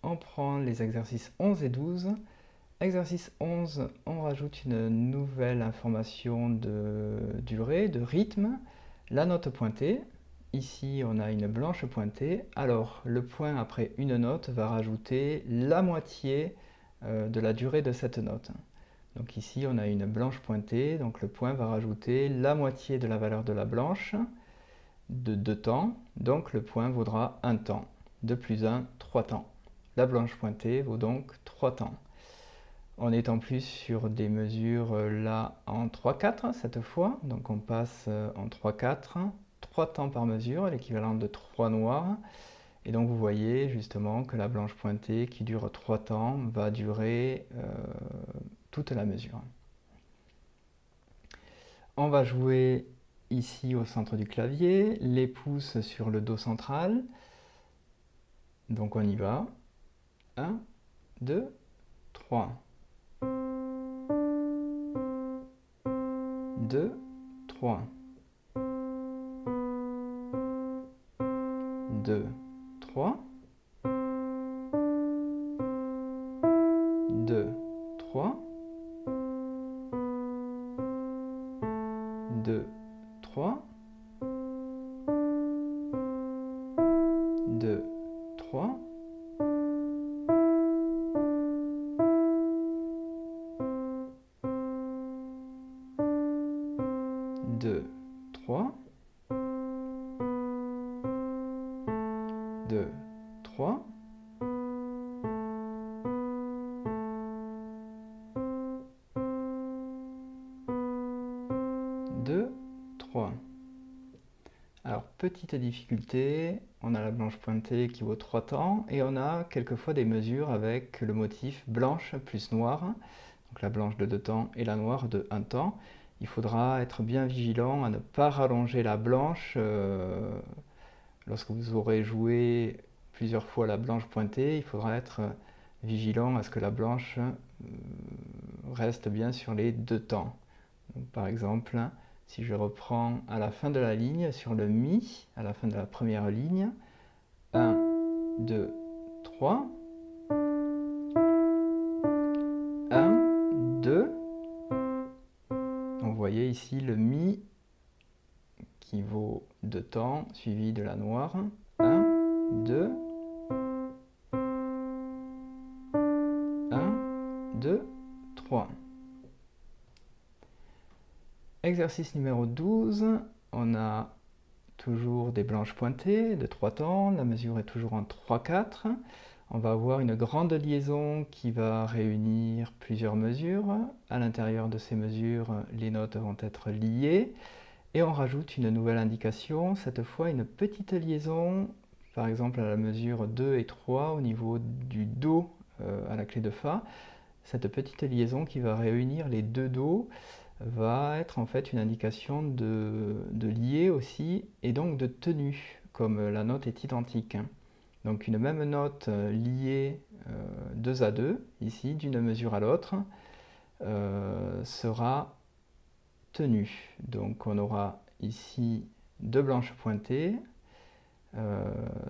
on prend les exercices 11 et 12. Exercice 11, on rajoute une nouvelle information de durée, de rythme, la note pointée. Ici, on a une blanche pointée. Alors, le point après une note va rajouter la moitié de la durée de cette note. Donc ici, on a une blanche pointée, donc le point va rajouter la moitié de la valeur de la blanche de 2 temps, donc le point vaudra 1 temps. 2 plus 1, 3 temps. La blanche pointée vaut donc 3 temps. On est en plus sur des mesures là en 3-4 cette fois, donc on passe en 3-4, 3 temps par mesure, l'équivalent de 3 noirs. Et donc vous voyez justement que la blanche pointée qui dure 3 temps va durer toute la mesure. On va jouer ici au centre du clavier, les pouces sur le Do central. Donc on y va. 1, 2, 3. 2, 3. 2, 3. 2, 3. 2, 3. 2, 3. 2, 3. 2, 3. 2, 3. Alors, petite difficulté, on a la blanche pointée qui vaut 3 temps et on a quelquefois des mesures avec le motif blanche plus noire, donc la blanche de 2 temps et la noire de 1 temps. Il faudra être bien vigilant à ne pas rallonger la blanche lorsque vous aurez joué plusieurs fois la blanche pointée. Il faudra être vigilant à ce que la blanche reste bien sur les 2 temps. Donc, par exemple, si je reprends à la fin de la ligne, sur le Mi, à la fin de la première ligne, 1, 2, 3, 1, 2. Donc vous voyez ici le Mi qui vaut 2 temps, suivi de la noire. 1, 2, 1, 2, 3. Exercice numéro 12, on a toujours des blanches pointées de 3 temps, la mesure est toujours en 3-4. On va avoir une grande liaison qui va réunir plusieurs mesures. À l'intérieur de ces mesures, les notes vont être liées. Et on rajoute une nouvelle indication, cette fois une petite liaison, par exemple à la mesure 2 et 3 au niveau du Do à la clé de Fa. Cette petite liaison qui va réunir les deux Do va être en fait une indication de lier aussi et donc de tenue, comme la note est identique. Donc une même note liée 2 à 2, ici, d'une mesure à l'autre, sera tenue. Donc on aura ici 2 blanches pointées,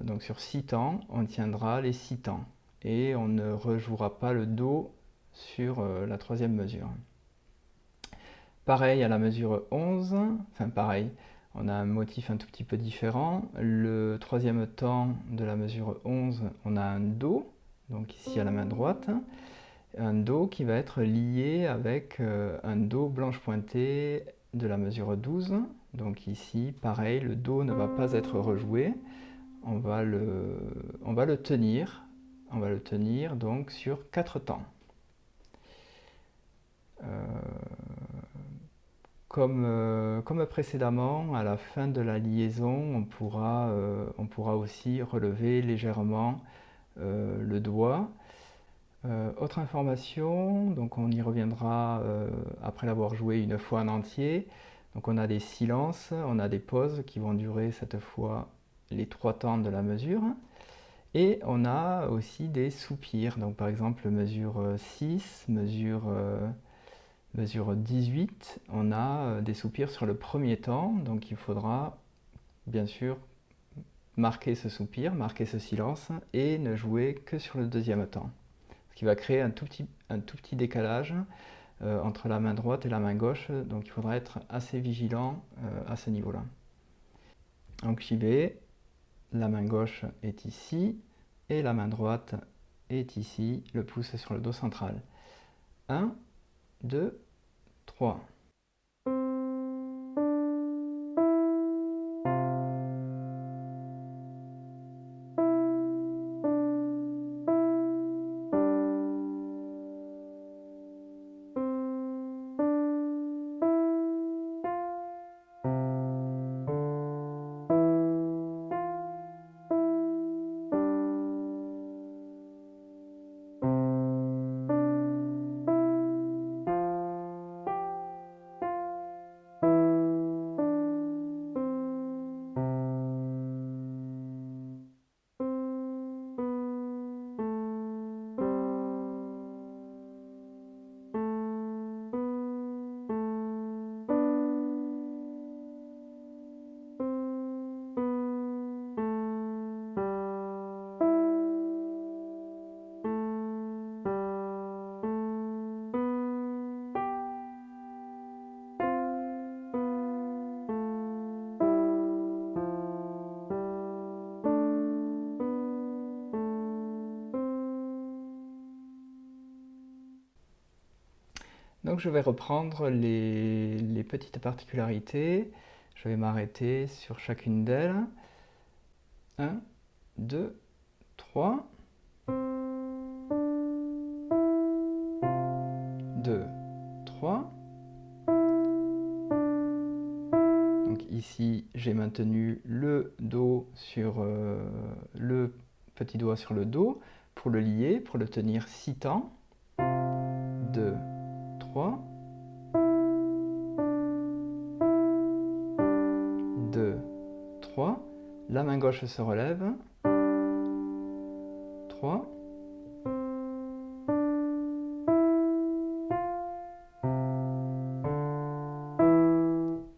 donc sur 6 temps, on tiendra les 6 temps, et on ne rejouera pas le Do sur la troisième mesure. Pareil à la mesure 11, enfin pareil, on a un motif un tout petit peu différent. Le troisième temps de la mesure 11, on a un Do, donc ici à la main droite, un Do qui va être lié avec un Do blanche pointée de la mesure 12. Donc ici, pareil, le Do ne va pas être rejoué, on va le tenir, donc sur 4 temps. Comme précédemment, à la fin de la liaison, on pourra aussi relever légèrement le doigt. Autre information, donc on y reviendra après l'avoir joué une fois en entier. Donc on a des silences, on a des pauses qui vont durer cette fois les 3 temps de la mesure. Et on a aussi des soupirs, donc par exemple mesure 6, mesure 18, on a des soupirs sur le premier temps, donc il faudra bien sûr marquer ce soupir, marquer ce silence et ne jouer que sur le deuxième temps. Ce qui va créer un tout petit décalage entre la main droite et la main gauche, donc il faudra être assez vigilant à ce niveau-là. Donc j'y vais, la main gauche est ici et la main droite est ici, le pouce sur le Do central. 1, 2, 3. Donc je vais reprendre les petites particularités. Je vais m'arrêter sur chacune d'elles. 1, 2, 3. 2, 3. Donc ici, j'ai maintenu le Do sur le petit doigt sur le Do pour le lier, pour le tenir 6 temps. 2, 3. 2, 3. La main gauche se relève. 3.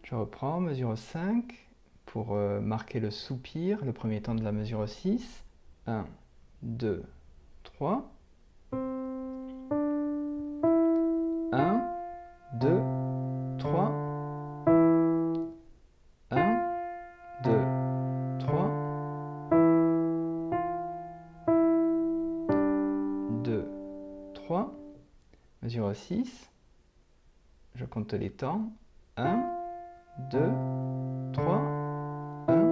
Je reprends, mesure 5 pour marquer le soupir, le premier temps de la mesure 6. 1, 2, 3. 1, 2, 3. 1, 2, 3. 2, 3. Mesure 6. Je compte les temps. 1, 2, 3, 1,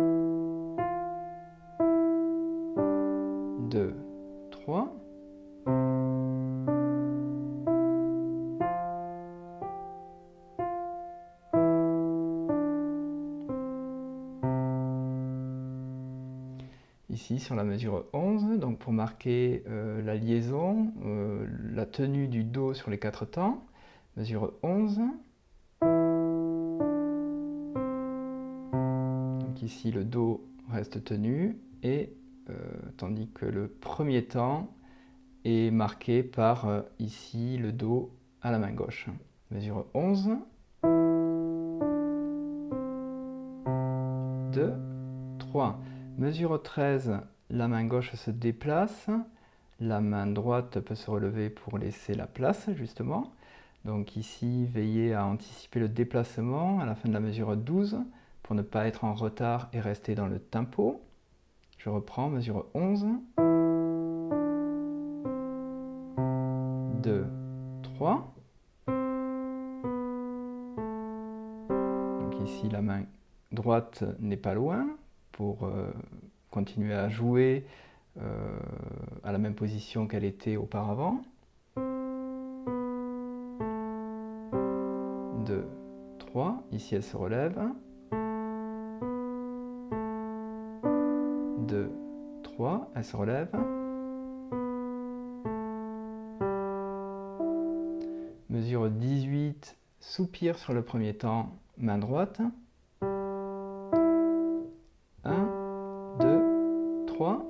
2, 3. Ici sur la mesure 11, donc pour marquer la liaison, la tenue du Do sur les 4 temps, mesure 11. Donc ici le Do reste tenu, et tandis que le premier temps est marqué par ici le Do à la main gauche. Mesure 11. 2, 3. Mesure 13, la main gauche se déplace, la main droite peut se relever pour laisser la place justement. Donc ici, veillez à anticiper le déplacement à la fin de la mesure 12 pour ne pas être en retard et rester dans le tempo. Je reprends, mesure 11. 2, 3. Donc ici, la main droite n'est pas loin pour continuer à jouer à la même position qu'elle était auparavant. 2, 3. Ici, elle se relève. 2, 3. Elle se relève. Mesure 18. Soupir sur le premier temps, main droite. 1, 2, 3.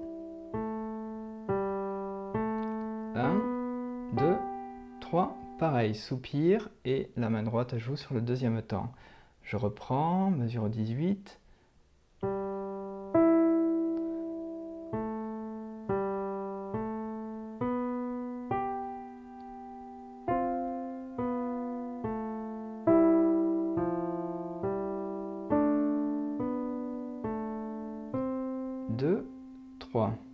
1, 2, 3. Pareil, soupir et la main droite joue sur le deuxième temps. Je reprends, mesure 18. 2, 3.